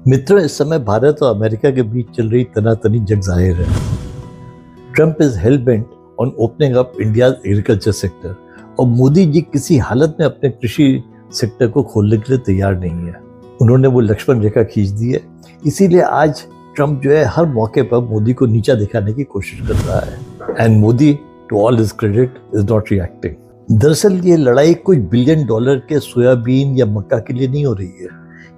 मित्रों, इस समय भारत और अमेरिका के बीच चल रही तनातनी जग जाहिर है। Trump is hello bent on opening up India agriculture sector और मोदी जी किसी हालत में अपने कृषि सेक्टर को खोलने के लिए तैयार नहीं है। उन्होंने वो लक्ष्मण रेखा खींच दी है। इसीलिए आज ट्रंप जो है हर मौके पर मोदी को नीचा दिखाने की कोशिश कर रहा है and Modi to all his credit is not reacting. दरअसल ये लड़ाई कुछ $1 बिलियन के सोयाबीन या मक्का के लिए नहीं हो रही है,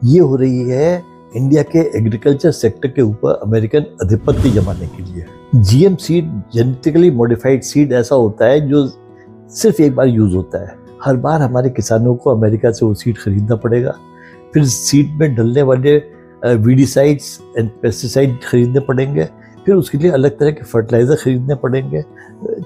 ये हो रही है इंडिया के एग्रीकल्चर सेक्टर के ऊपर अमेरिकन आधिपत्य जमाने के लिए। GM seed genetically modified seed ऐसा होता है जो सिर्फ एक बार यूज होता है। हर बार हमारे किसानों को अमेरिका से वो सीड खरीदना पड़ेगा, फिर सीड में डलने वाले वीडिसाइड्स एंड पेस्टिसाइड खरीदने पड़ेंगे, फिर उसके लिए अलग तरह के फर्टिलाइजर खरीदने पड़ेंगे।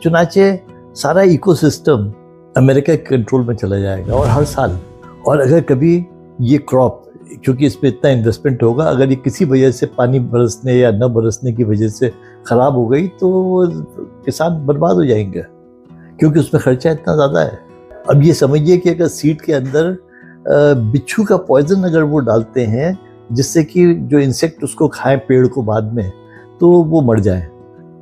चुनाचे सारा इकोसिस्टम अमेरिका के कंट्रोल में चला जाएगा और हर साल। और अगर कभी ये क्रॉप, क्योंकि इसमें इतना इन्वेस्टमेंट होगा, अगर ये किसी वजह से पानी बरसने या न बरसने की वजह से ख़राब हो गई तो किसान बर्बाद हो जाएंगे, क्योंकि उसमें खर्चा इतना ज़्यादा है। अब ये समझिए कि अगर सीड के अंदर बिच्छू का पॉइजन अगर वो डालते हैं जिससे कि जो इंसेक्ट उसको खाएं पेड़ को बाद में, तो वो मर जाए,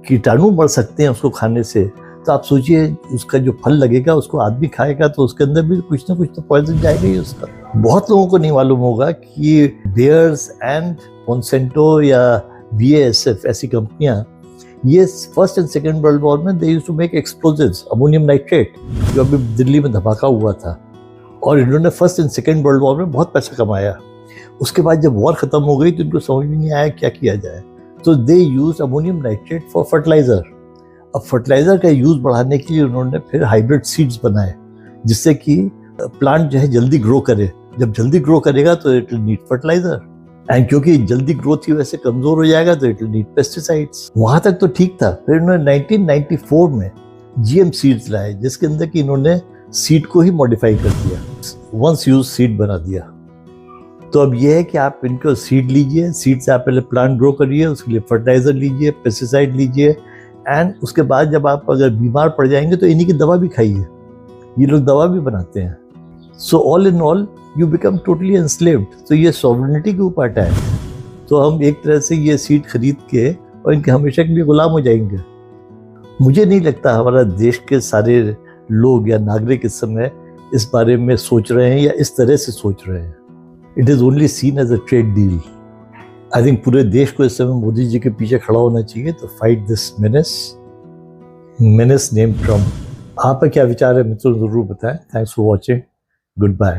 कीटाणु मर सकते हैं उसको खाने से। तो आप सोचिए उसका जो फल लगेगा उसको आदमी खाएगा तो उसके अंदर भी कुछ ना कुछ तो पॉइजन जाएगा ही उसका। बहुत लोगों को नहीं मालूम होगा कि बेयर्स एंड मोनसेंटो या BASF ऐसी कंपनियां, ये first and second world war में they used to make explosives, ammonium nitrate, जो अभी दिल्ली में धमाका हुआ था। और इन्होंने first and second world war में बहुत पैसा कमाया। उसके बाद जब वॉर खत्म हो गई तो इनको समझ में नहीं आया क्या किया जाए, तो they use ammonium nitrate for fertilizer. अब फर्टिलाइजर का यूज बढ़ाने के लिए उन्होंने फिर हाइब्रिड सीड्स बनाए जिससे कि प्लांट जो है जल्दी ग्रो करे। जब जल्दी ग्रो करेगा तो it will need fertiliser, and क्योंकि जल्दी ग्रोथ की वजह से कमजोर हो जाएगा तो इट विल नीड पेस्टिसाइड्स। वहां तक तो ठीक था। फिर उन्होंने 1994 में GM सीड्स लाए जिसके अंदर कि इन्होंने सीड को ही मॉडिफाई कर दिया, वंस यूज सीड बना दिया। तो अब यह है कि आप इनको सीड लीजिए, सीड से आप पहले प्लांट ग्रो करिए, उसके लिए फर्टिलाइजर लीजिए, पेस्टिसाइड लीजिए, एंड उसके बाद जब आप अगर बीमार पड़ जाएंगे तो इन्हीं की दवा भी खाइए। ये लोग दवा भी बनाते हैं। So all in all you become totally enslaved. तो ये सॉवरेनिटी के ऊपर अटैक है। तो हम एक तरह से ये सीड खरीद के और इनके हमेशा के लिए गुलाम हो जाएंगे। मुझे नहीं लगता हमारा देश के सारे लोग या नागरिक इस समय इस बारे में सोच रहे हैं या इस तरह से सोच रहे हैं। It is only seen as a trade deal. I think पूरे देश को इस समय मोदी जी के पीछे खड़ा होना चाहिए तो fight this menace name Trump. आपका क्या विचार है मित्रों, जरूर बताएं। Thanks for watching. Good bye.